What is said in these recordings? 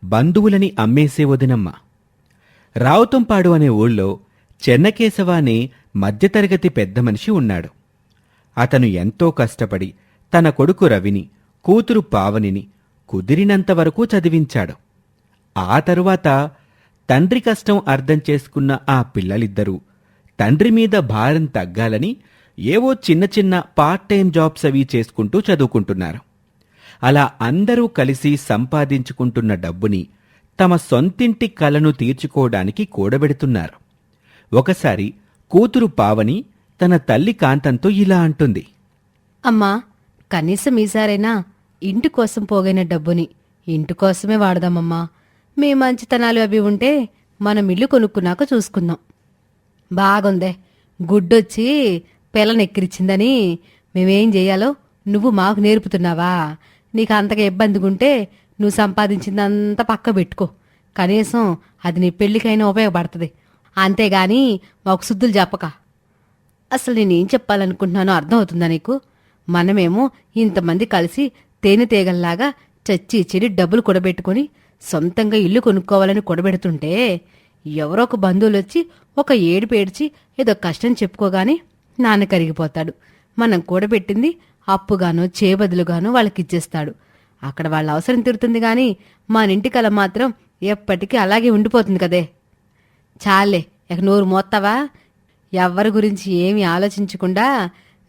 బంధువులని అమ్మేసే వదినమ్మ. రావుతంపాడు అనే ఊళ్ళో చెన్నకేశవ అనే మధ్యతరగతి పెద్ద మనిషి ఉన్నాడు. అతను ఎంతో కష్టపడి తన కొడుకు రవిని, కూతురు పావనిని కుదిరినంతవరకు చదివించాడు. ఆ తరువాత తండ్రి కష్టం అర్థం చేసుకున్న ఆ పిల్లలిద్దరూ తండ్రి మీద భారం తగ్గాలని ఏవో చిన్న చిన్న పార్ట్ టైం జాబ్స్ అవి చేసుకుంటూ చదువుకుంటున్నారు. అలా అందరూ కలిసి సంపాదించుకుంటున్న డబ్బుని తమ సొంతింటి కలను తీర్చుకోవడానికి కూడబెడుతున్నారు. ఒకసారి కూతురు పావని తన తల్లి కాంతంతో ఇలా అంటుంది. అమ్మా, కనీసం ఈసారైనా ఇంటి కోసం పోగైన డబ్బుని ఇంటి కోసమే వాడదామమ్మా. మీ మంచితనాలు అవి ఉంటే మనం ఇల్లు కొనుక్కున్నాక చూసుకుందాం. బాగుందే, గుడ్డొచ్చి పిల్లనెక్కిరిచిందని మేమేం చెయ్యాలో నువ్వు మాకు నేర్పుతున్నావా? నీకు అంతగా ఇబ్బందిగుంటే నువ్వు సంపాదించిందంతా పక్క పెట్టుకో. కనీసం అది నీ పెళ్లికైనా ఉపయోగపడుతుంది. అంతేగాని మాకు శుద్ధులు చెప్పక. అసలు నేనేం చెప్పాలనుకుంటున్నానో అర్థమవుతుందా నీకు? మనమేమో ఇంతమంది కలిసి తేనెతీగల్లాగా చచ్చి చెడి డబ్బులు కూడబెట్టుకుని సొంతంగా ఇల్లు కొనుక్కోవాలని కూడబెడుతుంటే ఎవరో ఒక బంధువులు వచ్చి ఒక ఏడుపేడ్చి ఏదో కష్టం చెప్పుకోగానే నాన్న కరిగిపోతాడు. మనం కూడబెట్టింది అప్పుగానో చేబదులుగానో వాళ్ళకిచ్చేస్తాడు. అక్కడ వాళ్ళ అవసరం తీరుతుంది గాని మన ఇంటి కల మాత్రం ఎప్పటికీ అలాగే ఉండిపోతుంది కదే. చాలే, ఇక నోరు మోత్తావా? ఎవ్వరి గురించి ఏమీ ఆలోచించకుండా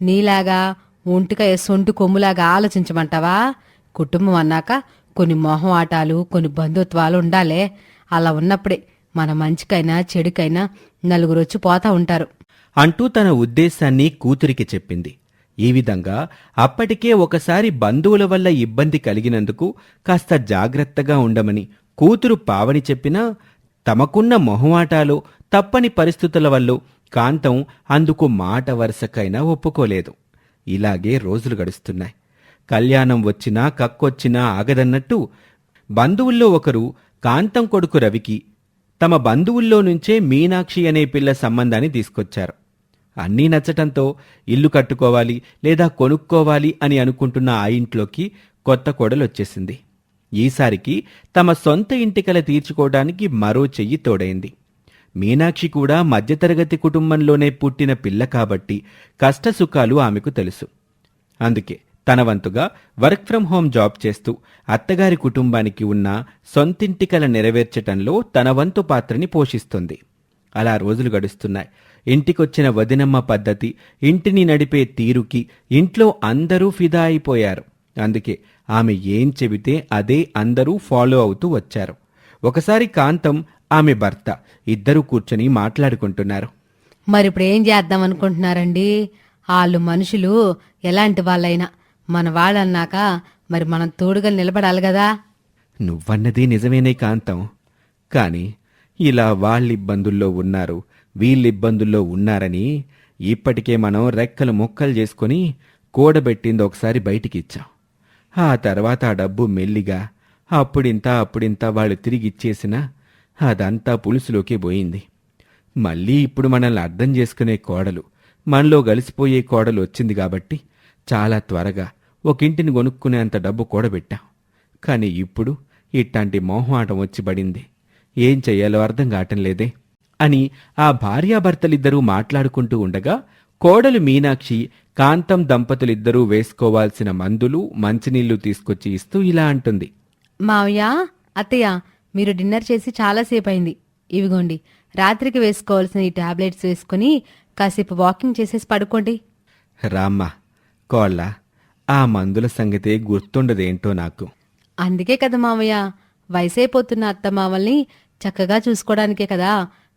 నీలాగా ఒంటిగా సొంటు కొమ్ములాగా ఆలోచించమంటావా? కుటుంబం అన్నాక కొన్ని మొహం ఆటాలు, కొన్ని బంధుత్వాలు ఉండాలే. అలా ఉన్నప్పుడే మన మంచికైనా చెడుకైనా నలుగురు వచ్చి పోతా ఉంటారు అంటూ తన ఉద్దేశాన్ని కూతురికి చెప్పింది. ఈ విధంగా అప్పటికే ఒకసారి బంధువుల వల్ల ఇబ్బంది కలిగినందుకు కాస్త జాగ్రత్తగా ఉండమని కూతురు పావని చెప్పినా తమకున్న మొహమాటాలు, తప్పని పరిస్థితుల వల్ల కాంతం అందుకు మాట వరుసకైనా ఒప్పుకోలేదు. ఇలాగే రోజులు గడుస్తున్నాయి. కళ్యాణం వచ్చినా కక్కొచ్చినా ఆగదన్నట్టు బంధువుల్లో ఒకరు కాంతం కొడుకు రవికి తమ బంధువుల్లో నుంచే మీనాక్షి అనే పిల్ల సంబంధాన్ని తీసుకొచ్చారు. అన్నీ నచ్చటంతో ఇల్లు కట్టుకోవాలి లేదా కొనుక్కోవాలి అని అనుకుంటున్న ఆ ఇంట్లోకి కొత్త కోడలొచ్చేసింది. ఈసారికి తమ సొంత ఇంటికల తీర్చుకోవడానికి మరో చెయ్యి తోడైంది. మీనాక్షి కూడా మధ్యతరగతి కుటుంబంలోనే పుట్టిన పిల్ల కాబట్టి కష్టసుఖాలు ఆమెకు తెలుసు. అందుకే తన వంతుగా వర్క్ ఫ్రం హోం జాబ్ చేస్తూ అత్తగారి కుటుంబానికి ఉన్న సొంతింటికల నెరవేర్చటంలో తన వంతు పాత్రని పోషిస్తుంది. అలా రోజులు గడుస్తున్నాయి. ఇంటికొచ్చిన వదినమ్మ పద్ధతి, ఇంటిని నడిపే తీరుకి ఇంట్లో అందరూ ఫిదా అయిపోయారు. అందుకే ఆమె ఏం చెబితే అదే అందరూ ఫాలో అవుతూ వచ్చారు. ఒకసారి కాంతం, ఆమె భర్త ఇద్దరూ కూర్చొని మాట్లాడుకుంటున్నారు. మరిప్పుడు ఏం చేద్దాం అనుకుంటున్నారండి? వాళ్ళు మనుషులు ఎలాంటి వాళ్ళైనా మన వాళ్ళన్నాక మరి మనం తోడుగా నిలబడాలి కదా. నువ్వన్నది నిజమేనే కాంతం. కాని ఇలా వాళ్ళిబ్బందుల్లో ఉన్నారు, వీళ్ళిబ్బందుల్లో ఉన్నారని ఇప్పటికే మనం రెక్కలు ముక్కలు చేసుకుని కూడబెట్టింది ఒకసారి బయటికిచ్చాం. ఆ తర్వాత ఆ డబ్బు మెల్లిగా అప్పుడింత వాళ్ళు తిరిగిచ్చేసినా అదంతా పులుసులోకి పోయింది. మళ్ళీ ఇప్పుడు మనల్ని అర్థం చేసుకునే కోడలు, మనలో గలిసిపోయే కోడలు వచ్చింది కాబట్టి చాలా త్వరగా ఒక ఇంటిని కొనుక్కునేంత డబ్బు కూడబెట్టాం. కాని ఇప్పుడు ఇట్లాంటి మోహమాటం వచ్చి పడింది. ఏం చెయ్యాలో అర్థం కావటం లేదే అని ఆ భార్యాభర్తలిద్దరూ మాట్లాడుకుంటూ ఉండగా కోడలు మీనాక్షి, కాంతం దంపతులిద్దరూ వేసుకోవాల్సిన మందులు, మంచినీళ్లు తీసుకొచ్చి ఇస్తూ ఇలా అంటుంది. మావయ్య, అత్తయ్య, మీరు డిన్నర్ చేసి చాలాసేపు అయింది. ఇవిగోండి, రాత్రికి వేసుకోవాల్సిన ఈ టాబ్లెట్స్ వేసుకుని కాసేపు వాకింగ్ చేసేసి పడుకోండి. రామ్మా కోళ్ళ, ఆ మందుల సంగతే గుర్తుండదేంటో నాకు. అందుకే కదా మావయ్య, వయసైపోతున్న అత్తమామల్ని చక్కగా చూసుకోవడానికే కదా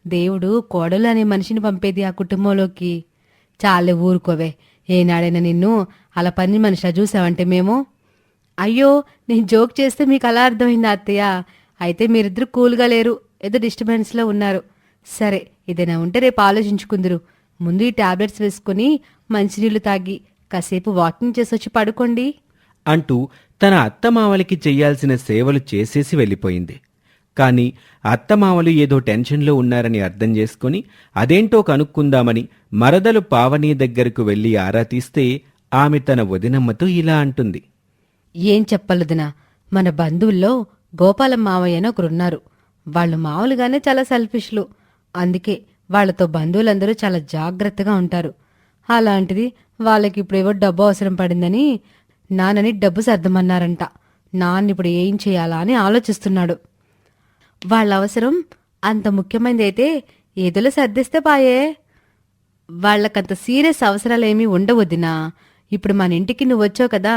దేవుడు కోడలు అనే మనిషిని పంపేది ఆ కుటుంబంలోకి. చాలే ఊరుకోవే. ఏనాడైనా నిన్ను అలా పని మనిషిలా చూసావంటే మేము. అయ్యో, నేను జోక్ చేస్తే మీకు అలా అర్థమైందా అత్తయ్య? అయితే మీరిద్దరూ కూల్గా లేరు, ఏదో డిస్టర్బెన్స్లో ఉన్నారు. సరే, ఏదైనా ఉంటే రేపు ఆలోచించుకుందరు. ముందు ఈ టాబ్లెట్స్ వేసుకుని మంచినీళ్లు తాగి కాసేపు వాకింగ్ చేసొచ్చి పడుకోండి అంటూ తన అత్తమావలికి చెయ్యాల్సిన సేవలు చేసేసి వెళ్ళిపోయింది. కాని అత్తమావలు ఏదో టెన్షన్లో ఉన్నారని అర్థం చేసుకుని అదేంటో కనుక్కుందామని మరదలు పావని దగ్గరకు వెళ్లి ఆరా తీస్తే ఆమె తన వదినమ్మతో ఇలా అంటుంది. ఏం చెప్పలదునా, మన బంధువుల్లో గోపాలం మావయ్య అని ఒకరున్నారు. వాళ్ళు మామూలుగానే చాలా సెల్ఫిష్లు. అందుకే వాళ్లతో బంధువులందరూ చాలా జాగ్రత్తగా ఉంటారు. అలాంటిది వాళ్ళకి ఇప్పుడేవో డబ్బు అవసరం పడిందని నాన్నని డబ్బు సర్దమన్నారంట. నాన్నిప్పుడు ఏం చేయాలా అని ఆలోచిస్తున్నాడు. వాళ్ళ అవసరం అంత ముఖ్యమైనది అయితే ఏదోలో సర్దిస్తే పాయే. వాళ్లకంత సీరియస్ అవసరాలేమీ ఉండవద్దినా. ఇప్పుడు మన ఇంటికి నువ్వు వచ్చావు కదా,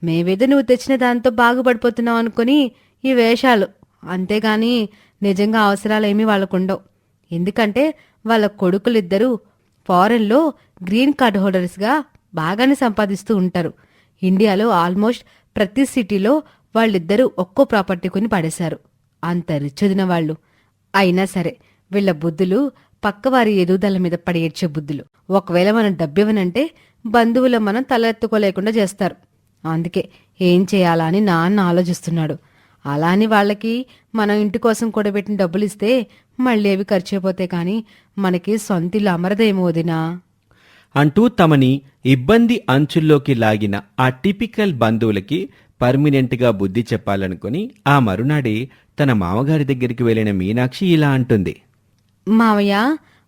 మేమేదో నువ్వు తెచ్చిన దాంతో బాగుపడిపోతున్నావు అనుకుని ఈ వేషాలు, అంతేగాని నిజంగా అవసరాలేమీ వాళ్ళకుండవు. ఎందుకంటే వాళ్ళ కొడుకులిద్దరూ ఫారెన్లో గ్రీన్ కార్డ్ హోల్డర్స్గా బాగానే సంపాదిస్తూ ఉంటారు. ఇండియాలో ఆల్మోస్ట్ ప్రతి సిటీలో వాళ్ళిద్దరూ ఒక్కో ప్రాపర్టీ కొని పడేశారు. అంత రిచ్చొదిన వాళ్ళు. అయినా సరే వీళ్ళ బుద్ధులు పక్కవారి ఎదుగుదల మీద పడి ఏడ్చే బుద్ధులు. ఒకవేళ మనం డబ్బివ్వనంటే బంధువులు మనం తల ఎత్తుకోలేకుండా చేస్తారు. అందుకే ఏం చేయాలా అని నాన్న ఆలోచిస్తున్నాడు. అలా అని వాళ్ళకి మనం ఇంటి కోసం కూడబెట్టిన డబ్బులు ఇస్తే మళ్ళీ అవి ఖర్చు అయిపోతే కానీ మనకి సొంతిల్లు అమరదేమో వదినా అంటూ తమని ఇబ్బంది అంచుల్లోకి లాగిన ఆ టిపికల్ బంధువులకి పర్మినెంట్గా బుద్ధి చెప్పాలనుకుని ఆ మరునాడే తన మామగారి దగ్గరికి వెళ్ళిన మీనాక్షి ఇలా అంటుంది. మావయ్య,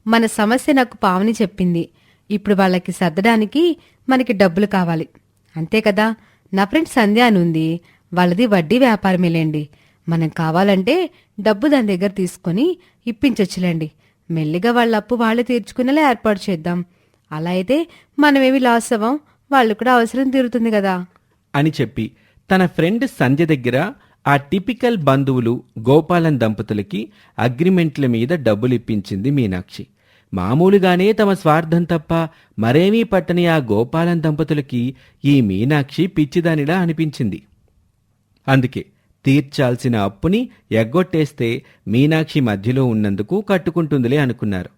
మన సమస్య నాకు పావని చెప్పింది. ఇప్పుడు వాళ్ళకి సర్దడానికి మనకి డబ్బులు కావాలి, అంతే కదా. నా ఫ్రెండ్ సంధ్య అని ఉంది, వాళ్ళది వడ్డీ వ్యాపారమేలేండి. మనం కావాలంటే డబ్బు దాని దగ్గర తీసుకుని ఇప్పించొచ్చులేండి. మెల్లిగా వాళ్ళ అప్పు వాళ్ళే తీర్చుకునేలా ఏర్పాటు చేద్దాం. అలా అయితే మనమేమి లాస్ అవ్వం, వాళ్ళు కూడా అవసరం తీరుతుంది కదా అని చెప్పి తన ఫ్రెండ్ సంధ్య దగ్గర ఆ టిపికల్ బంధువులు గోపాలం దంపతులకి అగ్రిమెంట్ల మీద డబ్బులు ఇప్పించింది మీనాక్షి. మామూలుగానే తమ స్వార్థం తప్ప మరేమీ పట్టని ఆ గోపాలం దంపతులకి ఈ మీనాక్షి పిచ్చిదానిలా అనిపించింది. అందుకే తీర్చాల్సిన అప్పుని ఎగ్గొట్టేస్తే మీనాక్షి మధ్యలో ఉన్నందుకు కట్టుకుంటుందిలే అనుకున్నారు.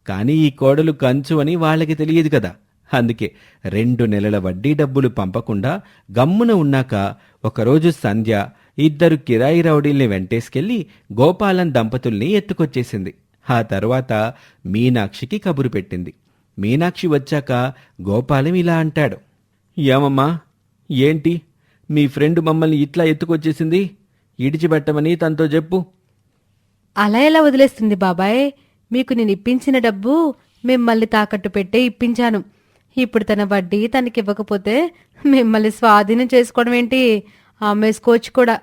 కానీ ఈ కోడలు కంచు అని వాళ్ళకి తెలియదు కదా. అందుకే 2 నెలల వడ్డీ డబ్బులు పంపకుండా గమ్మున ఉన్నాక ఒకరోజు సంధ్య 2 కిరాయి రౌడీల్ని వెంటేసుకెళ్లి గోపాలం దంపతుల్ని ఎత్తుకొచ్చేసింది. ఆ తర్వాత మీనాక్షికి కబురు పెట్టింది. మీనాక్షి వచ్చాక గోపాలం ఇలా అంటాడు. ఏమమ్మా, ఏంటి మీ ఫ్రెండ్ మమ్మల్ని ఇట్లా ఎత్తుకొచ్చేసింది? ఇడిచిపెట్టమని తనతో చెప్పు. అలా ఎలా వదిలేస్తుంది బాబాయ్? మీకు నేను ఇప్పించిన డబ్బు మిమ్మల్ని తాకట్టు పెట్టే ఇప్పించాను. ఇప్పుడు తన వడ్డీ తనకివ్వకపోతే మిమ్మల్ని స్వాధీనం చేసుకోవడం ఏంటి? అమ్మేసుకోవచ్చు కూడా,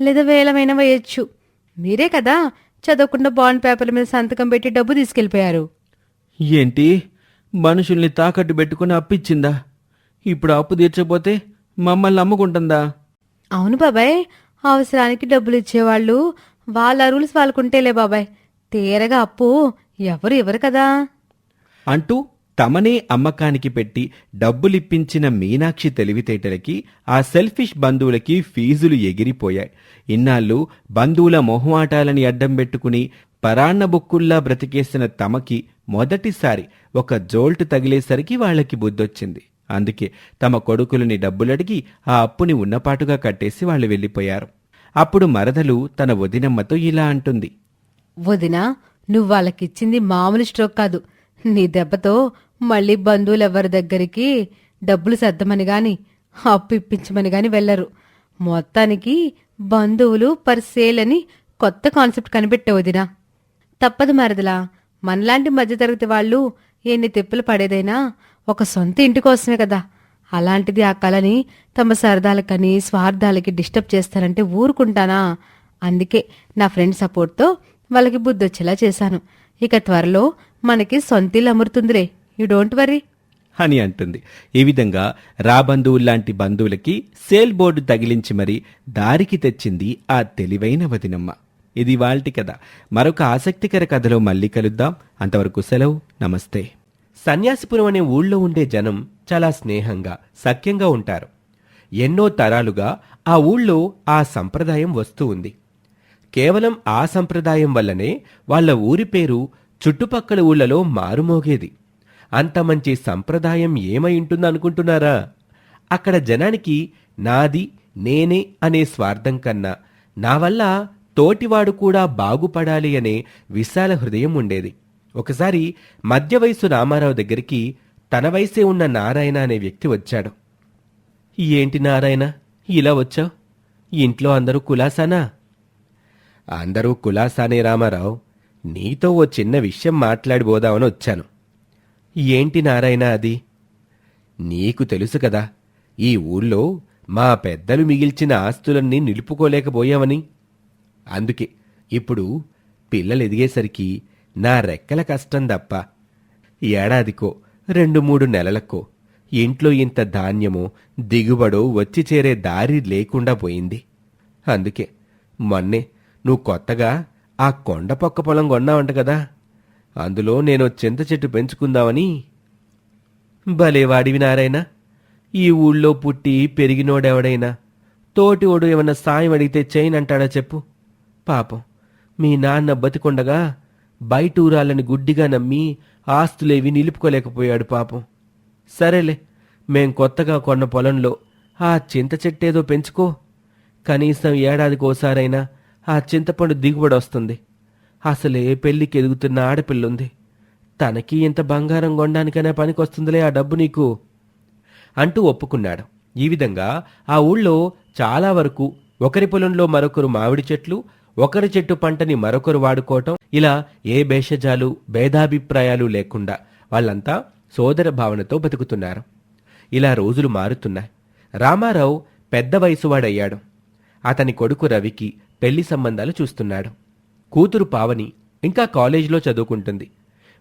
లేదా వేలమైన వేయచ్చు. మీరే కదా చదవకుండా బాండ్ పేపర్ల మీద సంతకం పెట్టి డబ్బు తీసుకెళ్ళిపోయారు. ఏంటి, మనుషుల్ని తాకట్టు పెట్టుకుని అప్పిచ్చిందా? ఇప్పుడు అప్పు తీర్చకపోతే మమ్మల్ని అమ్ముకుంటుందా? అవును బాబాయ్, అవసరానికి డబ్బులు ఇచ్చేవాళ్ళు వాళ్ళ రూల్స్ వాళ్ళకుంటేలే బాబాయ్, తీరగా అప్పు ఎవరు ఇవ్వరు కదా అంటూ తమనే అమ్మకానికి పెట్టి డబ్బులిప్పించిన మీనాక్షి తెలివితేటలకి ఆ సెల్ఫిష్ బంధువులకి ఫీజులు ఎగిరిపోయాయి. ఇన్నాళ్ళు బంధువుల మొహమాటాలని అడ్డం పెట్టుకుని పరాన్న బుక్కుల్లా బ్రతికేసిన తమకి మొదటిసారి ఒక జోల్ట్ తగిలేసరికి వాళ్లకి బుద్ధొచ్చింది. అందుకే తమ కొడుకులని డబ్బులడిగి ఆ అప్పుని ఉన్నపాటుగా కట్టేసి వాళ్ళు వెళ్ళిపోయారు. అప్పుడు మరదలు తన వదినమ్మతో ఇలా అంటుంది. వదినా, నువ్వు వాళ్ళకిచ్చింది మామూలు స్ట్రోక్ కాదు. నీ దెబ్బతో మళ్ళీ బంధువులెవ్వరి దగ్గరికి డబ్బులు సర్దమని గాని అప్పు ఇప్పించమని గాని వెళ్లరు. మొత్తానికి బంధువులు పర్ సేల్ అని కొత్త కాన్సెప్ట్ కనిపెట్టావు వదినా. తప్పదు మరదలా, మనలాంటి మధ్యతరగతి వాళ్ళు ఎన్ని తిప్పులు పడేదైనా ఒక సొంత ఇంటి కోసమే కదా. అలాంటిది ఆ కళని తమ సరదాలకని స్వార్థాలకి డిస్టర్బ్ చేస్తారంటే ఊరుకుంటానా? అందుకే నా ఫ్రెండ్ సపోర్ట్తో వాళ్ళకి బుద్ధొచ్చేలా చేశాను. ఇక త్వరలో మనకి సొంతిల్లు అమరుతుందిలే, యూ డోంట్ వరీ అని అంటుంది. ఈ విధంగా రాబంధువుల్లాంటి బంధువులకి సేల్ బోర్డు తగిలించి మరీ దారికి తెచ్చింది ఆ తెలివైన వదినమ్మ. ఇది వాల్టి కథ. మరొక ఆసక్తికర కథలో మళ్ళీ కలుద్దాం. అంతవరకు సెలవు, నమస్తే. సన్యాసిపురం అనే ఊళ్ళో ఉండే జనం చాలా స్నేహంగా సఖ్యంగా ఉంటారు. ఎన్నో తరాలుగా ఆ ఊళ్ళో ఆ సంప్రదాయం వస్తూ ఉంది. కేవలం ఆ సంప్రదాయం వల్లనే వాళ్ళ ఊరి పేరు చుట్టుపక్కల ఊళ్ళలో మారుమోగేది. అంత మంచి సంప్రదాయం ఏమై ఉంటుందనుకుంటున్నారా? అక్కడ జనానికి నాది నేనే అనే స్వార్థం కన్నా నా వల్ల తోటివాడు కూడా బాగుపడాలి అనే విశాల హృదయం ఉండేది. ఒకసారి మధ్య వయసు రామారావు దగ్గరికి తన వయసే ఉన్న నారాయణ అనే వ్యక్తి వచ్చాడు. ఏంటి నారాయణ, ఇలా వచ్చావు? ఇంట్లో అందరూ కులాసానా అందరూ కులాసానే రామారావు. నీతో ఓ చిన్న విషయం మాట్లాడిపోదామని వచ్చాను. ఏంటి నారాయణ అది? నీకు తెలుసు కదా, ఈ ఊళ్ళో మా పెద్దలు మిగిల్చిన ఆస్తులన్నీ నిలుపుకోలేకపోయామని. అందుకే ఇప్పుడు పిల్లలు ఎదిగేసరికి నా రెక్కల కష్టం తప్ప ఏడాదికో 2-3 నెలలకో ఇంట్లో ఇంత ధాన్యమో దిగుబడో వచ్చి చేరే దారి లేకుండా పోయింది. అందుకే మొన్నే నువ్వు కొత్తగా ఆ కొండపొక్క పొలం కొన్నావంట కదా, అందులో నేను చింత చెట్టు పెంచుకుందామని. భలేవాడివి నారాయణ. ఈ ఊళ్ళో పుట్టి పెరిగినోడెవడైనా తోటి ఓడు ఏమన్నా సాయం అడిగితే చేయనంటాడా చెప్పు? పాపం మీ నాన్న బతికొండగా బయటూరాలని గుడ్డిగా నమ్మి ఆస్తులేవి నిలుపుకోలేకపోయాడు పాపం. సరేలే, మేం కొత్తగా కొన్న పొలంలో ఆ చింత చెట్టేదో పెంచుకో. కనీసం ఏడాదికోసారైనా ఆ చింతపండు దిగుబడి వస్తుంది. అసలే పెళ్లికి ఎదుగుతున్న ఆడపిల్లుంది. తనకి ఇంత బంగారం కొనడానికైనా పనికొస్తుందిలే ఆ డబ్బు నీకు అంటూ ఒప్పుకున్నాడు. ఈ విధంగా ఆ ఊళ్ళో చాలా వరకు ఒకరి పొలంలో మరొకరు మామిడి చెట్లు, ఒకరి చెట్టు పంటని మరొకరు వాడుకోవటం, ఇలా ఏ భేషజాలు భేదాభిప్రాయాలు లేకుండా వాళ్ళంతా సోదర భావనతో బతుకుతున్నారు. ఇలా రోజులు మారుతున్నాయి. రామారావు పెద్ద వయసువాడయ్యాడు. అతని కొడుకు రవికి పెళ్లి సంబంధాలు చూస్తున్నాడు. కూతురు పావని ఇంకా కాలేజీలో చదువుకుంటుంది.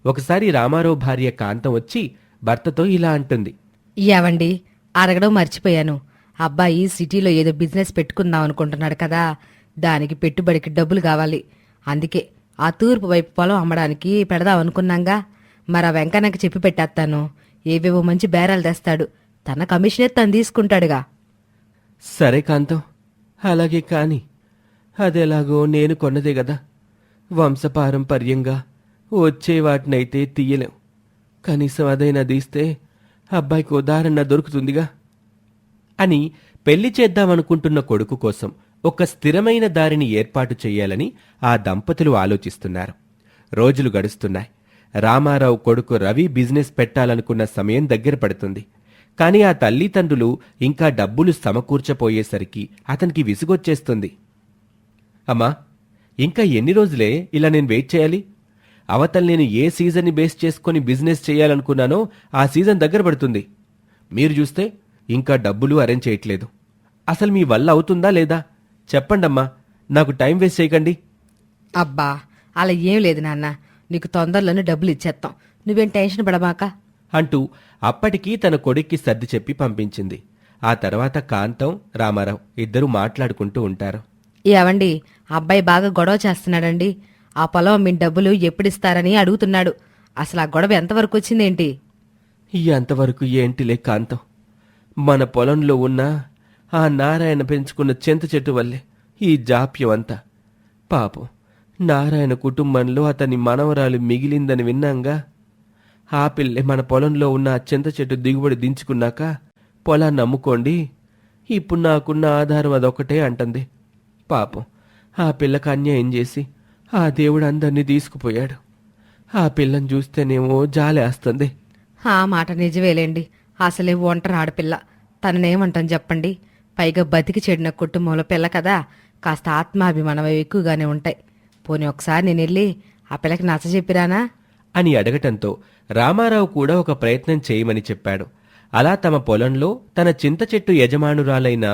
ఒకసారి రామారావు భార్య కాంతం వచ్చి భర్తతో ఇలా అంటుంది. ఏవండి, అడగడం మర్చిపోయాను. అబ్బాయి సిటీలో ఏదో బిజినెస్ పెట్టుకుందాం అనుకుంటున్నాడు కదా, దానికి పెట్టుబడికి డబ్బులు కావాలి. అందుకే ఆ తూర్పు వైపు పొలం అమ్మడానికి పెడదాం అనుకున్నాంగా. మరి ఆ వెంకన్నకి చెప్పి పెట్టేస్తాను. ఏవేవో మంచి బేరాలు తెస్తాడు. తన కమిషనే తను తీసుకుంటాడుగా. సరే కాంతం, అలాగే కాని. అదెలాగో నేను కొన్నదే గదా, వంశపారంపర్యంగా వచ్చే వాటినైతే తీయలేం. కనీసం అదైనా తీస్తే అబ్బాయికి ఉదాహరణ దొరుకుతుందిగా అని పెళ్లి చేద్దామనుకుంటున్న కొడుకు కోసం ఒక స్థిరమైన దారిని ఏర్పాటు చెయ్యాలని ఆ దంపతులు ఆలోచిస్తున్నారు. రోజులు గడుస్తున్నాయి. రామారావు కొడుకు రవి బిజినెస్ పెట్టాలనుకున్న సమయం దగ్గర పడుతుంది. కాని ఆ తల్లిదండ్రులు ఇంకా డబ్బులు సమకూర్చపోయేసరికి అతనికి విసుగొచ్చేస్తుంది. అమ్మా, ఇంకా ఎన్ని రోజులే ఇలా నేను వెయిట్ చేయాలి? అవతల నేను ఏ సీజన్ని బేస్ చేసుకుని బిజినెస్ చేయాలనుకున్నానో ఆ సీజన్ దగ్గర పడుతుంది. మీరు చూస్తే ఇంకా డబ్బులు అరేంజ్ చేయట్లేదు. అసలు మీ వల్ల అవుతుందా లేదా చెప్పండమ్మా, నాకు టైం వేస్ట్ చేయకండి. అబ్బా, అలా ఏం లేదు నాన్న. నీకు తొందరలోనే డబ్బులు ఇచ్చేస్తాం. నువ్వేం టెన్షన్ పడమాక అంటూ అప్పటికీ తన కొడుక్కి సర్ది చెప్పి పంపించింది. ఆ తర్వాత కాంతం, రామారావు ఇద్దరూ మాట్లాడుకుంటూ ఉంటారు. ఏవండి, అబ్బాయి బాగా గొడవ చేస్తున్నాడండి. ఆ పొలం మీ డబ్బులు ఎప్పుడిస్తారని అడుగుతున్నాడు. అసలు ఆ గొడవ ఎంతవరకు వచ్చిందేంటి? ఎంతవరకు ఏంటిలే కాంతం, మన పొలంలో ఉన్న ఆ నారాయణ పెంచుకున్న చింత చెట్టు వల్లే ఈ జాప్యం అంతా. పాపం నారాయణ కుటుంబంలో అతని మనవరాలు మిగిలిందని విన్నాంగా. ఆ పిల్లే మన పొలంలో ఉన్న ఆ చింత చెట్టు దిగుబడి దించుకున్నాక పొలాన్ని అమ్ముకోండి, ఇప్పుడు నాకున్న ఆధారం అదొకటే అంటుంది. పాపం ఆ పిల్లకి అన్యాయం చేసి ఆ దేవుడు అందరినీ తీసుకుపోయాడు. ఆ పిల్లని చూస్తేనేమో జాలేస్తుంది. ఆ మాట నిజమేలేండి. అసలే ఒంటరి ఆడపిల్ల. తననేమంటాం చెప్పండి. పైగా బతికి చెడిన కుటుంబంలో పిల్ల కదా, కాస్త ఆత్మాభిమానం ఎక్కువగానే ఉంటాయి. పోనీ ఒకసారి నేను వెళ్ళి ఆ పిల్లకి నచ్చ చెప్పిరానా అని అడగటంతో రామారావు కూడా ఒక ప్రయత్నం చేయమని చెప్పాడు. అలా తమ పొలంలో తన చింత చెట్టు యజమానురాలైన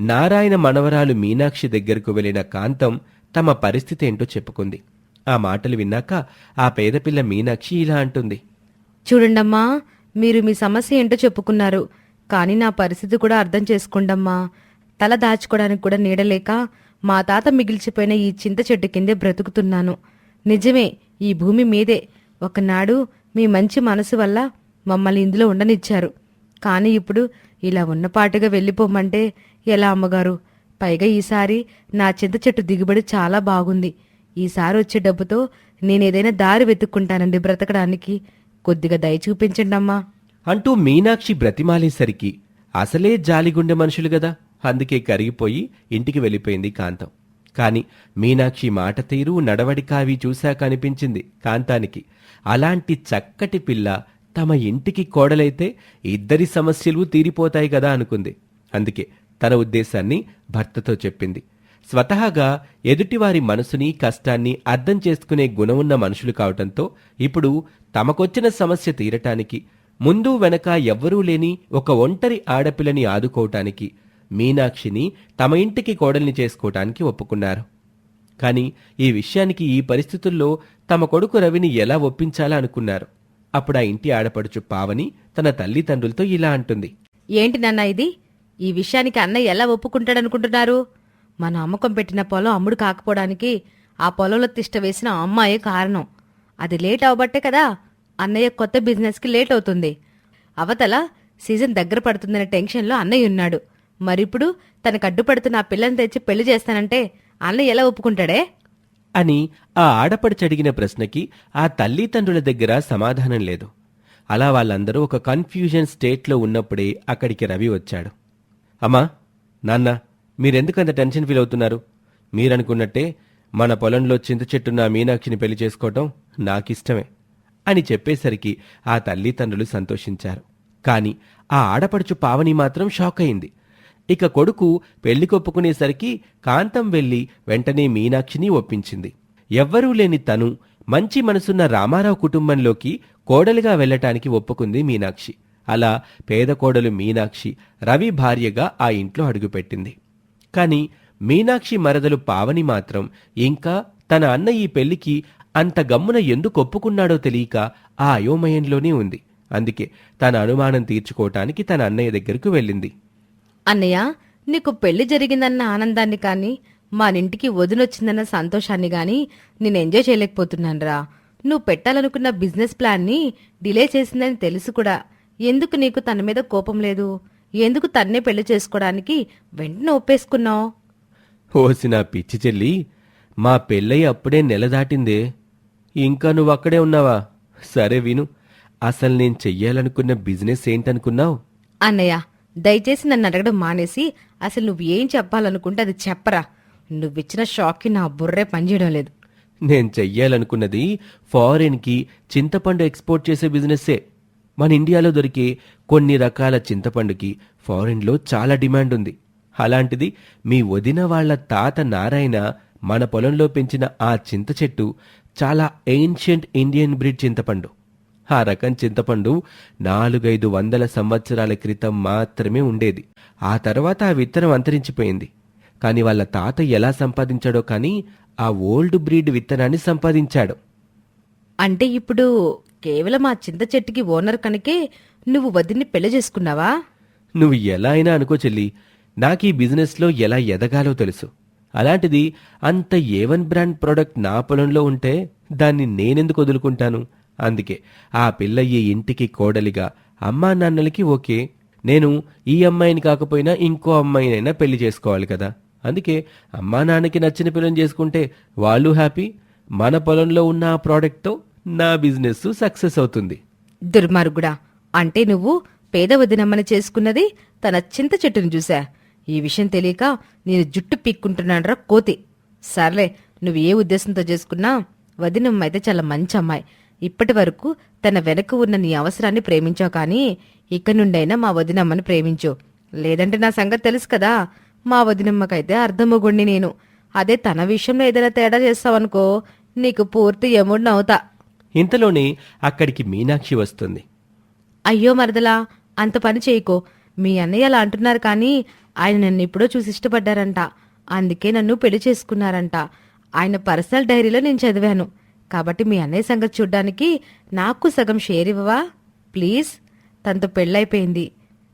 నారాయణ మనవరాలు మీనాక్షి దగ్గరకు వెళ్లిన కాంతం తమ పరిస్థితి ఏంటో చెప్పుకుంది. ఆ మాటలు విన్నాక ఆ పేదపిల్ల మీనాక్షి ఇలా అంటుంది. చూడండమ్మా, మీరు మీ సమస్య ఏంటో చెప్పుకున్నారు. కానీ నా పరిస్థితి కూడా అర్థం చేసుకోండమ్మా. తల దాచుకోవడానికి కూడా నీడలేక మా తాత మిగిల్చిపోయిన ఈ చింత చెట్టు కిందే బ్రతుకుతున్నాను. నిజమే, ఈ భూమి మీదే. ఒకనాడు మీ మంచి మనసు వల్ల మమ్మల్ని ఇందులో ఉండనిచ్చారు. కానీ ఇప్పుడు ఇలా ఉన్నపాటుగా వెళ్ళిపోమంటే ఎలా అమ్మగారు? పైగా ఈసారి నా చింత చెట్టు దిగుబడి చాలా బాగుంది. ఈసారి వచ్చే డబ్బుతో నేనేదైనా దారి వెతుక్కుంటానండి బ్రతకడానికి. కొద్దిగా దయ చూపించండమ్మా అంటూ మీనాక్షి బ్రతిమాలేసరికి అసలే జాలిగుండె మనుషులు గదా, అందుకే కరిగిపోయి ఇంటికి వెళ్ళిపోయింది కాంతం. కాని మీనాక్షి మాట తీరు నడవడిక అవి చూశాక అనిపించింది కాంతానికి, అలాంటి చక్కటి పిల్ల తమ ఇంటికి కోడలైతే ఇద్దరి సమస్యలు తీరిపోతాయి కదా అనుకుంది. అందుకే తన ఉద్దేశాన్ని భర్తతో చెప్పింది. స్వతహాగా ఎదుటివారి మనసుని కష్టాన్ని అర్థం చేసుకునే గుణమున్న మనుషులు కావటంతో ఇప్పుడు తమకొచ్చిన సమస్య తీరటానికి ముందు వెనక ఎవ్వరూ లేని ఒక ఒంటరి ఆడపిల్లని ఆదుకోవటానికి మీనాక్షిని తమ ఇంటికి కోడల్ని చేసుకోవటానికి ఒప్పుకున్నారు. కాని ఈ విషయానికి ఈ పరిస్థితుల్లో తమ కొడుకు రవిని ఎలా ఒప్పించాలా అనుకున్నారు. అప్పుడు ఆ ఇంటి ఆడపడుచు పావని తన తల్లిదండ్రులతో ఇలా అంటుంది. ఏంటి నాన్న ఇది? ఈ విషయానికి అన్నయ్య ఎలా ఒప్పుకుంటాడనుకుంటున్నారు? మన అమ్మకం పెట్టిన పొలం అమ్ముడు కాకపోవడానికి ఆ పొలంలో తిష్ట వేసిన అమ్మాయే కారణం. అది లేట్ అవబట్టే కదా అన్నయ్య కొత్త బిజినెస్కి లేట్ అవుతుంది. అవతల సీజన్ దగ్గర పడుతుందనే టెన్షన్లో అన్నయ్య ఉన్నాడు. మరిప్పుడు తనకు అడ్డుపడుతున్న ఆ పిల్లని తెచ్చి పెళ్లి చేస్తానంటే అన్నయ్య ఎలా ఒప్పుకుంటాడే అని ఆ ఆడపడుచడిగిన ప్రశ్నకి ఆ తల్లిదండ్రుల దగ్గర సమాధానం లేదు. అలా వాళ్ళందరూ ఒక కన్ఫ్యూజన్ స్టేట్లో ఉన్నప్పుడే అక్కడికి రవి వచ్చాడు. అమ్మా, నాన్న, మీరెందుకంత టెన్షన్ ఫీల్ అవుతున్నారు? మీరనుకున్నట్టే మన పొలంలో చింత చెట్టున్న మీనాక్షిని పెళ్లి చేసుకోవటం నాకిష్టమే అని చెప్పేసరికి ఆ తల్లిదండ్రులు సంతోషించారు. కాని ఆ ఆడపడుచు పావని మాత్రం షాక్ అయింది. ఇక కొడుకు పెళ్లికొప్పుకునేసరికి కాంతం వెళ్లి వెంటనే మీనాక్షిని ఒప్పించింది. ఎవ్వరూ లేని తను మంచి మనసున్న రామారావు కుటుంబంలోకి కోడలిగా వెళ్లటానికి ఒప్పుకుంది మీనాక్షి. అలా పేద కోడలు మీనాక్షి రవి భార్యగా ఆ ఇంట్లో అడుగుపెట్టింది. కాని మీనాక్షి మరదలు పావని మాత్రం ఇంకా తన అన్న ఈ పెళ్లికి అంత గమ్మున ఎందుకు ఒప్పుకున్నాడో తెలియక ఆ అయోమయంలోనే ఉంది. అందుకే తన అనుమానం తీర్చుకోవటానికి తన అన్నయ్య దగ్గరకు వెళ్ళింది. అన్నయ్య, నీకు పెళ్లి జరిగిందన్న ఆనందాన్ని కానీ మానింటికి వదినొచ్చిందన్న సంతోషాన్ని గాని నేను ఎంజాయ్ చేయలేకపోతున్నానురా. నువ్వు పెట్టాలనుకున్న బిజినెస్ ప్లాన్ని డిలే చేసిందని తెలుసు కూడా ఎందుకు నీకు తన మీద కోపం లేదు? ఎందుకు తన్నే పెళ్లి చేసుకోవడానికి వెంటనే ఒప్పేసుకున్నావు? ఓసిన పిచ్చి చెల్లి, మా పెళ్ళయి అప్పుడే నెల దాటిందే, ఇంకా నువ్వక్కడే ఉన్నావా? సరే విను, అసలు నేను చెయ్యాలనుకున్న బిజినెస్ ఏంటనుకున్నావు? అన్నయ్య, దయచేసి నన్ను అడగడం మానేసి అసలు నువ్వు ఏం చెప్పాలనుకుంటే అది చెప్పరా. నువ్విచ్చిన షాక్కి నా బుర్రే పనిచేయడం లేదు. నేను చెయ్యాలనుకున్నది ఫారెన్కి చింతపండు ఎక్స్పోర్ట్ చేసే బిజినెస్సే. మన ఇండియాలో దొరికే కొన్ని రకాల చింతపండుకి ఫారెన్లో చాలా డిమాండ్ ఉంది. అలాంటిది మీ వదిన వాళ్ల తాత నారాయణ మన పొలంలో పెంచిన ఆ చింత చెట్టు చాలా ఏన్షియంట్ ఇండియన్ బ్రీడ్ చింతపండు. ఆ రకం చింతపండు 400-500 సంవత్సరాల క్రితం మాత్రమే ఉండేది. ఆ తర్వాత ఆ విత్తనం అంతరించిపోయింది. కాని వాళ్ళ తాత ఎలా సంపాదించాడో కానీ ఆ ఓల్డ్ బ్రీడ్ విత్తనాన్ని సంపాదించాడు. అంటే ఇప్పుడు కేవలం ఆ చింత చెట్టుకి ఓనర్ కనుకే నువ్వు వదిన్ని పెళ్లి చేసుకున్నావా? నువ్వు ఎలా అయినా అనుకో చెల్లి, నాకీ బిజినెస్లో ఎలా ఎదగాలో తెలుసు. అలాంటిది అంత A1 బ్రాండ్ ప్రోడక్ట్ నా పొలంలో ఉంటే దాన్ని నేనెందుకు వదులుకుంటాను? అందుకే ఆ పిల్ల ఈ ఇంటికి కోడలిగా అమ్మా నాన్నలకి ఓకే. నేను ఈ అమ్మాయిని కాకపోయినా ఇంకో అమ్మాయినైనా పెళ్లి చేసుకోవాలి కదా. అందుకే అమ్మా నాన్నకి నచ్చిన పిల్లని చేసుకుంటే వాళ్ళు హ్యాపీ. మన పొలంలో ఉన్న ఆ ప్రోడక్ట్తో నా బిజినెస్ సక్సెస్ అవుతుంది. దుర్మార్గుడా, అంటే నువ్వు పేద వదినమ్మని చేసుకున్నది తన చింత చెట్టును చూసా. ఈ విషయం తెలియక నేను జుట్టు పీక్కుంటున్నానరా కోతి. సర్లే, నువ్వు ఏ ఉద్దేశంతో చేసుకున్నా వదినమ్మ అయితే చాలా మంచి అమ్మాయి. ఇప్పటి వరకు తన వెనక ఉన్న నీ అవసరాన్ని ప్రేమించావు, కానీ ఇక నుండైనా మా వదినమ్మని ప్రేమించు. లేదంటే నా సంగతి తెలుసు కదా, మా వదినమ్మకైతే అర్ధమగుణ్ణి నేను. అదే తన విషయంలో ఏదైనా తేడా చేస్తావనుకో నీకు పూర్తి ఎముడిని అవుతా. ఇంతలోనే అక్కడికి మీనాక్షి వస్తుంది. అయ్యో మరదలా, అంత పని చేయకో. మీ అన్నయ్య అలా అంటున్నారు, కానీ ఆయన నన్ను ఎప్పుడో చూసి ఇష్టపడ్డారంట. అందుకే నన్ను పెళ్లి చేసుకున్నారంట. ఆయన పర్సనల్ డైరీలో నేను చదివాను. కాబట్టి మీ అన్నయ్య సంగతి చూడ్డానికి నాకు సగం షేర్ ఇవ్వవా ప్లీజ్? తనతో పెళ్ళైపోయింది,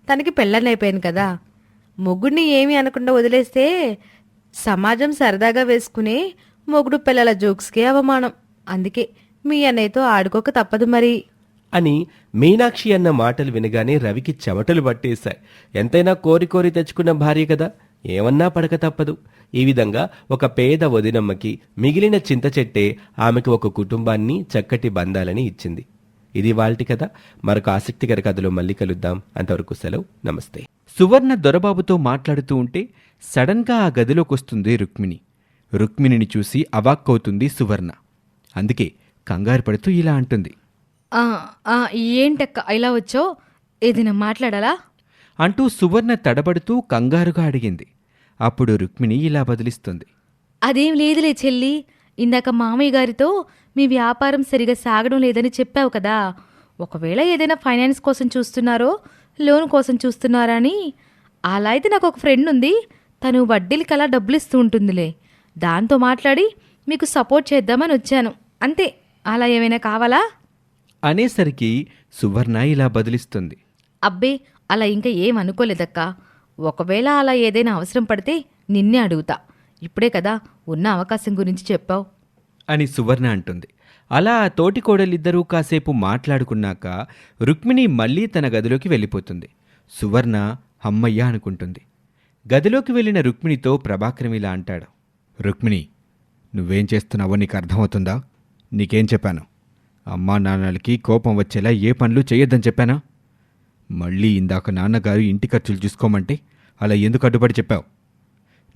తనకి పెళ్ళని అయిపోయింది కదా. మొగుడిని ఏమీ అనకుండా వదిలేస్తే సమాజం సరదాగా వేసుకునే మొగుడు పిల్లల జోక్స్కే అవమానం. అందుకే మీ అన్నయ్యతో ఆడుకోక తప్పదు మరి అని మీనాక్షి అన్న మాటలు వినగానే రవికి చెమటలు పట్టేశాయి. ఎంతైనా కోరి కోరి తెచ్చుకున్న భార్య కదా, ఏమన్నా పడక తప్పదు. ఈ విధంగా ఒక పేద వదినమ్మకి మిగిలిన చింత చెట్టే ఆమెకు ఒక కుటుంబాన్ని, చక్కటి బంధాలని ఇచ్చింది. ఇది వాల్టి కథ. మరొక ఆసక్తికర కథలో మళ్ళీ కలుద్దాం. అంతవరకు సెలవు, నమస్తే. సువర్ణ దొరబాబుతో మాట్లాడుతూ ఉంటే సడన్గా ఆ గదిలోకొస్తుంది రుక్మిణి. రుక్మిణిని చూసి అవాక్కవుతుంది సువర్ణ. అందుకే కంగారు పడుతూ ఇలా అంటుంది. ఏంటక్క ఇలా వచ్చో, ఏదైనా మాట్లాడాలా అంటూ సువర్ణ తడబడుతూ కంగారుగా అడిగింది. అప్పుడు రుక్మిణి ఇలా బదిలిస్తుంది. అదేం లేదులే చెల్లి, ఇందాక మామయ్య గారితో మీ వ్యాపారం సరిగా సాగడం లేదని చెప్పావు కదా. ఒకవేళ ఏదైనా ఫైనాన్స్ కోసం చూస్తున్నారో లోన్ కోసం చూస్తున్నారా అని. అలా అయితే నాకు ఒక ఫ్రెండ్ ఉంది, తను వడ్డీలకి అలా డబ్బులు ఇస్తూ ఉంటుందిలే. దాంతో మాట్లాడి మీకు సపోర్ట్ చేద్దామని వచ్చాను అంతే. అలా ఏమైనా కావాలా? అనేసరికి సువర్ణ ఇలా బదిలిస్తుంది. అబ్బే, అలా ఇంకా ఏం అనుకోలేదక్కా. ఒకవేళ అలా ఏదైనా అవసరం పడితే నిన్నే అడుగుతా. ఇప్పుడే కదా ఉన్న అవకాశం గురించి చెప్పావు. అని సువర్ణ అంటుంది. అలా ఆ తోటికోడలిద్దరూ కాసేపు మాట్లాడుకున్నాక రుక్మిణి మళ్ళీ తన గదిలోకి వెళ్ళిపోతుంది. సువర్ణ హమ్మయ్య అనుకుంటుంది. గదిలోకి వెళ్ళిన రుక్మిణితో ప్రభాకరం ఇలా అంటాడు. రుక్మిణి, నువ్వేం చేస్తున్నావో నీకు అర్థమవుతుందా? నీకేం చెప్పాను? అమ్మా నాన్నలకి కోపం వచ్చేలా ఏ పనులు చేయొద్దని చెప్పానా? మళ్ళీ ఇందాక నాన్నగారు ఇంటి ఖర్చులు చూసుకోమంటే అలా ఎందుకు అడ్డుపడి చెప్పావు?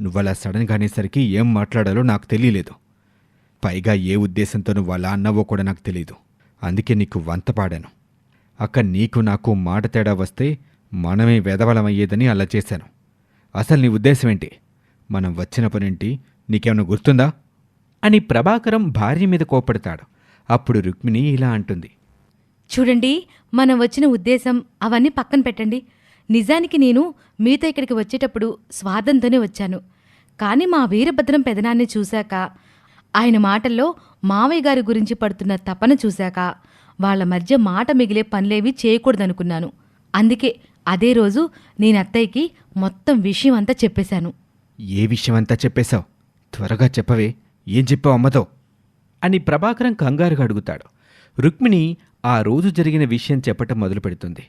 నువ్వలా సడన్గా అనేసరికి ఏం మాట్లాడాలో నాకు తెలియలేదు. పైగా ఏ ఉద్దేశంతో నువ్వు అలా అన్నావో కూడా నాకు తెలీదు. అందుకే నీకు వంత పాడాను. అక్క నీకు నాకు మాట తేడా వస్తే మనమే వెధవలమయ్యేదని అలా చేశాను. అసలు నీ ఉద్దేశం ఏంటి? మనం వచ్చిన పనేంటి? నీకేమైనా గుర్తుందా? అని ప్రభాకరం భార్య మీద కోపడతాడు. అప్పుడు రుక్మిణి ఇలా అంటుంది. చూడండి, మనం వచ్చిన ఉద్దేశం అవన్నీ పక్కన పెట్టండి. నిజానికి నేను మీతో ఇక్కడికి వచ్చేటప్పుడు స్వార్థంతోనే వచ్చాను. కానీ మా వీరభద్రం పెదనాన్ని చూశాక, ఆయన మాటల్లో మావయ్య గారి గురించి పడుతున్న తపన చూశాక వాళ్ళ మధ్య మాట మిగిలే పనులేవి చేయకూడదనుకున్నాను. అందుకే అదే రోజు నేను అత్తయ్యకి మొత్తం విషయం అంతా చెప్పేశాను. ఏ విషయమంతా చెప్పేశావు? త్వరగా చెప్పవే. ఏం చెప్పావు అమ్మతో? అని ప్రభాకరం కంగారుగా అడుగుతాడు. రుక్మిణి ఆ రోజు జరిగిన విషయం చెప్పటం మొదలు పెడుతుంది.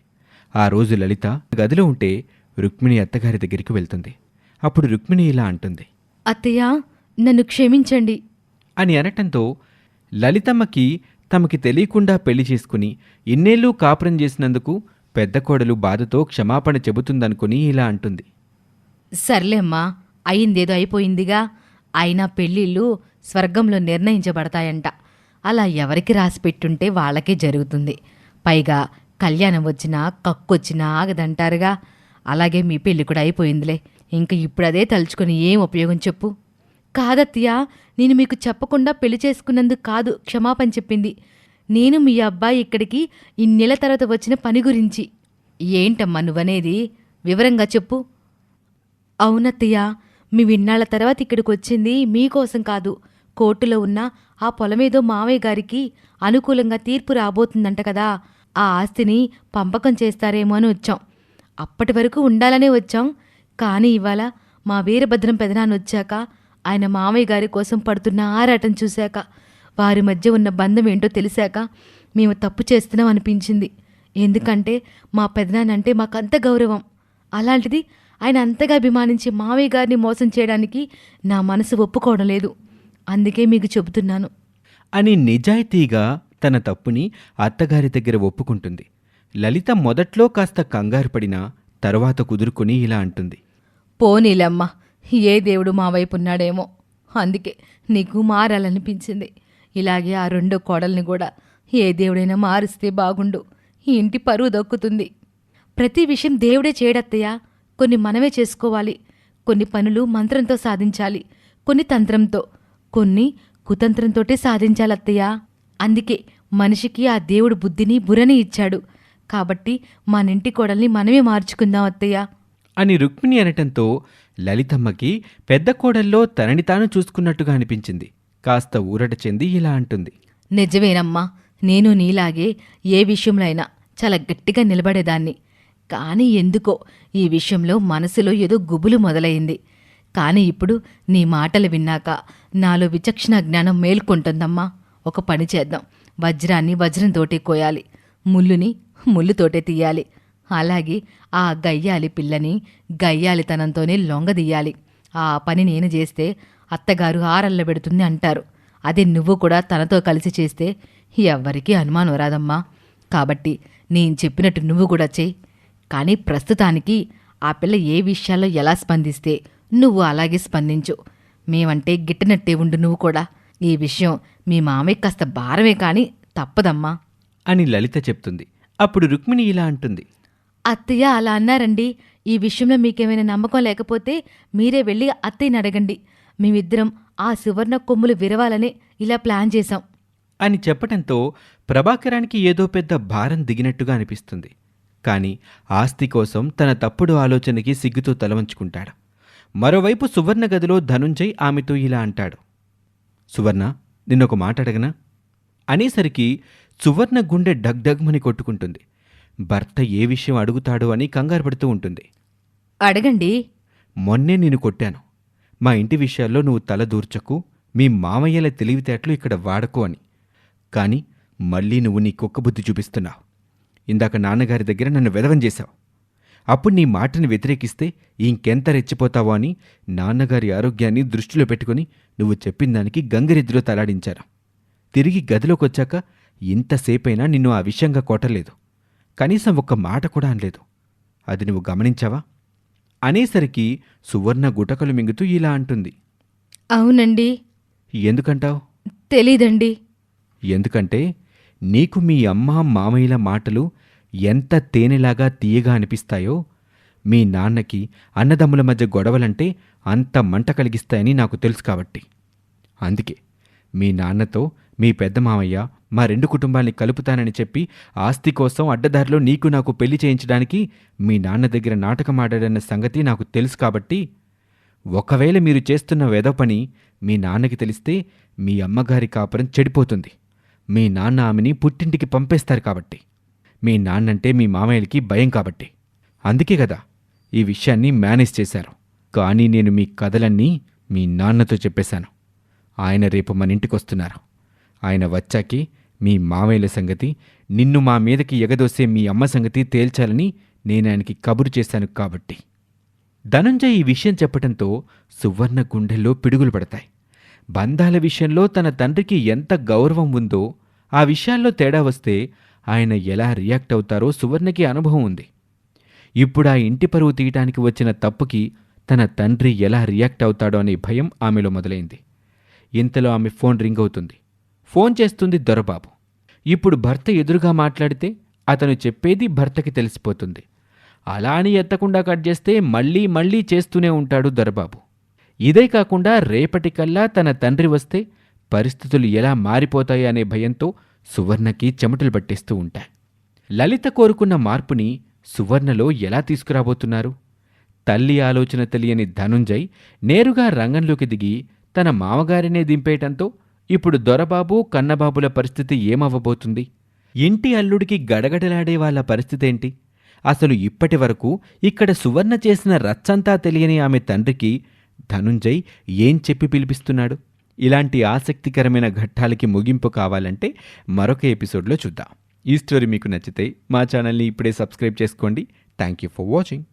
ఆ రోజు లలిత గదిలో ఉంటే రుక్మిణి అత్తగారి దగ్గరికి వెళ్తుంది. అప్పుడు రుక్మిణి ఇలా అంటుంది. అత్తయ్య, నన్ను క్షమించండి అని అనటంతో లలితమ్మకి తమకి తెలియకుండా పెళ్లి చేసుకుని ఇన్నేళ్లు కాపురం చేసినందుకు పెద్ద కోడలు బాధతో క్షమాపణ చెబుతుందనుకుని ఇలా అంటుంది. సర్లేమ్మా, అయిందేదో అయిపోయిందిగా. అయినా పెళ్ళిళ్ళు స్వర్గంలో నిర్ణయించబడతాయంట. అలా ఎవరికి రాసి పెట్టుంటే వాళ్ళకే జరుగుతుంది. పైగా కళ్యాణం వచ్చినా కక్కొచ్చినా ఆగదంటారుగా. అలాగే మీ పెళ్ళి కూడా అయిపోయిందిలే. ఇంక ఇప్పుడదే తలుచుకొని ఏం ఉపయోగం చెప్పు? కాదత్తయ్య, నేను మీకు చెప్పకుండా పెళ్లి చేసుకున్నందుకు కాదు క్షమాపణ చెప్పింది. నేను మీ అబ్బాయి ఇక్కడికి ఇన్నేళ్ల తర్వాత వచ్చిన పని గురించి. ఏంటమ్మా నువ్వనేది? వివరంగా చెప్పు. అవునత్తయ్య, మీ విన్నాళ్ల తర్వాత ఇక్కడికి వచ్చింది మీకోసం కాదు. కోర్టులో ఉన్న ఆ పొలమేదో మావయ్య గారికి అనుకూలంగా తీర్పు రాబోతుందంట కదా. ఆ ఆస్తిని పంపకం చేస్తారేమో అని వచ్చాం. అప్పటి వరకు ఉండాలనే వచ్చాం. కానీ ఇవాళ మా వీరభద్రం పెదనాన్న వచ్చాక, ఆయన మావయ్య గారి కోసం పడుతున్న ఆరాటం చూశాక, వారి మధ్య ఉన్న బంధం ఏంటో తెలిసాక మేము తప్పు చేస్తున్నాం అనిపించింది. ఎందుకంటే మా పెదనాన్నంటే మాకంత గౌరవం. అలాంటిది ఆయన అంతగా అభిమానించి మావయ్య గారిని మోసం చేయడానికి నా మనసు ఒప్పుకోవడం లేదు. అందుకే మీకు చెబుతున్నాను అని నిజాయితీగా తన తప్పుని అత్తగారి దగ్గర ఒప్పుకుంటుంది. లలిత మొదట్లో కాస్త కంగారు పడినా తరువాత కుదురుకుని ఇలా అంటుంది. పోనీలమ్మా, ఏ దేవుడు మా వైపు ఉన్నాడేమో, అందుకే నీకు మారాలనిపించింది. ఇలాగే ఆ రెండో కోడల్ని కూడా ఏ దేవుడైనా మారిస్తే బాగుండు. ఈ ఇంటి పరువు దక్కుతుంది. ప్రతి విషయం దేవుడే చేయడత్తయ్య. కొన్ని మనమే చేసుకోవాలి. కొన్ని పనులు మంత్రంతో సాధించాలి, కొన్ని తంత్రంతో, కొన్ని కుతంత్రంతోటే సాధించాలత్తయ్య. అందుకే మనిషికి ఆ దేవుడు బుద్ధిని బుర్రని ఇచ్చాడు. కాబట్టి మనింటి కోడల్ని మనమే మార్చుకుందాం అత్తయ్య అని రుక్మిణి అనటంతో లలితమ్మకి పెద్ద కోడల్లో తనని తాను చూసుకున్నట్టుగా అనిపించింది. కాస్త ఊరట చెంది ఇలా అంటుంది. నిజమేనమ్మా, నేను నీలాగే ఏ విషయంలో అయినా చాలా గట్టిగా నిలబడేదాన్ని. కానీ ఎందుకో ఈ విషయంలో మనసులో ఏదో గుబులు మొదలైంది. కానీ ఇప్పుడు నీ మాటలు విన్నాక నాలో విచక్షణ జ్ఞానం మేల్కొంటుందమ్మా. ఒక పని చేద్దాం. వజ్రాన్ని వజ్రంతోటే కోయాలి, ముళ్ళుని ముళ్ళుతోటే తీయాలి. అలాగే ఆ గయ్యాలి పిల్లని గయ్యాలితనంతోనే లొంగదీయాలి. ఆ పని నేను చేస్తే అత్తగారు ఆరల్లబెడుతుంది అంటారు. అదే నువ్వు కూడా తనతో కలిసి చేస్తే ఎవ్వరికీ అనుమానం రాదమ్మా. కాబట్టి నేను చెప్పినట్టు నువ్వు కూడా చెయ్యి. కానీ ప్రస్తుతానికి ఆ పిల్ల ఏ విషయాల్లో ఎలా స్పందిస్తే నువ్వు అలాగే స్పందించు. మేమంటే గిట్టనట్టే ఉండు నువ్వు కూడా. ఈ విషయం మీ మామయ్య కాస్త భారమే కాని తప్పదమ్మా అని లలిత చెప్తుంది. అప్పుడు రుక్మిణి ఇలా అంటుంది. అత్తయ్య అలా అన్నారండి, ఈ విషయంలో మీకేమైనా నమ్మకం లేకపోతే మీరే వెళ్ళి అత్తయ్యని అడగండి. మేమిద్దరం ఆ సువర్ణ కొమ్ములు విరవాలని ఇలా ప్లాన్ చేశాం. అని చెప్పటంతో ప్రభాకరానికి ఏదో పెద్ద భారం దిగినట్టుగా అనిపిస్తుంది. కాని ఆస్తి కోసం తన తప్పుడు ఆలోచనకి సిగ్గుతో తలవంచుకుంటాడు. మరోవైపు సువర్ణ గదిలో ధనుంజయ్ ఆమెతో ఇలా అంటాడు. సువర్ణ, నిన్నొక మాట అడగనా? అనేసరికి సువర్ణ గుండె డగ్డగ్మని కొట్టుకుంటుంది. భర్త ఏ విషయం అడుగుతాడో అని కంగారు పడుతూ ఉంటుంది. అడగండి. మొన్నే నేను కొట్టాను. మా ఇంటి విషయాల్లో నువ్వు తల దూర్చకు, మీ మామయ్యల తెలివితేటలు ఇక్కడ వాడకు అని. కాని మళ్ళీ నువ్వు నీ కుక్క బుద్ధి చూపిస్తున్నావు. ఇందాక నాన్నగారి దగ్గర నన్ను వెధవం చేశావు. అప్పుడు నీ మాటని వ్యతిరేకిస్తే ఇంకెంత రెచ్చిపోతావో అని నాన్నగారి ఆరోగ్యాన్ని దృష్టిలో పెట్టుకుని నువ్వు చెప్పిన దానికి గంగిరెద్దులో తలాడించాను. తిరిగి గదిలోకొచ్చాక ఇంతసేపైనా నిన్ను ఆ విషయంగా కొట్టలేదు. కనీసం ఒక్క మాట కూడా అనలేదు. అది నువ్వు గమనించావా? అనేసరికి సువర్ణ గుటకలు మింగుతూ ఇలా అంటుంది. అవునండి. ఎందుకంటావు? తెలీదండి. ఎందుకంటే నీకు మీ అమ్మ మామయ్యల మాటలు ఎంత తేనెలాగా తీయగా అనిపిస్తాయో, మీ నాన్నకి అన్నదమ్ముల మధ్య గొడవలంటే అంత మంట కలిగిస్తాయని నాకు తెలుసు కాబట్టి. అందుకే మీ నాన్నతో మీ పెద్ద మామయ్య మా 2 కుటుంబాల్ని కలుపుతానని చెప్పి ఆస్తి కోసం అడ్డదారిలో నీకు నాకు పెళ్లి చేయించడానికి మీ నాన్న దగ్గర నాటకమాడాడన్న సంగతి నాకు తెలుసు కాబట్టి, ఒకవేళ మీరు చేస్తున్న వెధవ పని మీ నాన్నకి తెలిస్తే మీ అమ్మగారి కాపురం చెడిపోతుంది. మీ నాన్న ఆమెని పుట్టింటికి పంపేస్తారు కాబట్టి. మీ నాన్నంటే మీ మామయ్యలకి భయం కాబట్టి. అందుకే కదా ఈ విషయాన్ని మేనేజ్ చేశారు. కానీ నేను మీ కథలన్నీ మీ నాన్నతో చెప్పేశాను. ఆయన రేపు మన ఇంటికొస్తున్నారు. ఆయన వచ్చాకే మీ మామయ్యల సంగతి, నిన్ను మా మీదకి ఎగదోసే మీ అమ్మ సంగతి తేల్చాలని నేను ఆయనకి కబురు చేశాను కాబట్టి. ధనుంజయ్ ఈ విషయం చెప్పటంతో సువర్ణ గుండెల్లో పిడుగులు పడతాయి. బంధాల విషయంలో తన తండ్రికి ఎంత గౌరవం ఉందో ఆ విషయాల్లో తేడా వస్తే ఆయన ఎలా రియాక్ట్ అవుతారో సువర్ణకి అనుభవం ఉంది. ఇప్పుడు ఆ ఇంటి పరువు తీయటానికి వచ్చిన తప్పుకి తన తండ్రి ఎలా రియాక్ట్ అవుతాడో అనే భయం ఆమెలో మొదలైంది. ఇంతలో ఆమె ఫోన్ రింగ్ అవుతుంది. ఫోన్ చేస్తుంది దొరబాబు. ఇప్పుడు భర్త ఎదురుగా మాట్లాడితే అతను చెప్పేది భర్తకి తెలిసిపోతుంది. అలా అని ఎత్తకుండా కట్ చేస్తే మళ్ళీ మళ్ళీ చేస్తూనే ఉంటాడు దొరబాబు. ఇదే కాకుండా రేపటికల్లా తన తండ్రి వస్తే పరిస్థితులు ఎలా మారిపోతాయి అనే భయంతో సువర్ణకి చెమటలు పట్టేస్తూ ఉంటాయి. లలిత కోరుకున్న మార్పుని సువర్ణలో ఎలా తీసుకురాబోతున్నారు? తల్లి ఆలోచన తెలియని ధనుంజయ్ నేరుగా రంగంలోకి దిగి తన మామగారినే దింపేయటంతో ఇప్పుడు దొరబాబు కన్నబాబుల పరిస్థితి ఏమవ్వబోతుంది? ఇంటి అల్లుడికి గడగడలాడే వాళ్ళ పరిస్థితేంటి? అసలు ఇప్పటి వరకు ఇక్కడ సువర్ణ చేసిన రచ్చంతా తెలియని ఆమె తండ్రికి ధనుంజయ్ ఏం చెప్పి పిలిపిస్తున్నాడు? ఇలాంటి ఆసక్తికరమైన ఘట్టాలకి ముగింపు కావాలంటే మరొక ఎపిసోడ్లో చూద్దాం. ఈ స్టోరీ మీకు నచ్చితే మా ఛానల్ని ఇప్పుడే సబ్స్క్రైబ్ చేసుకోండి. Thank you for watching.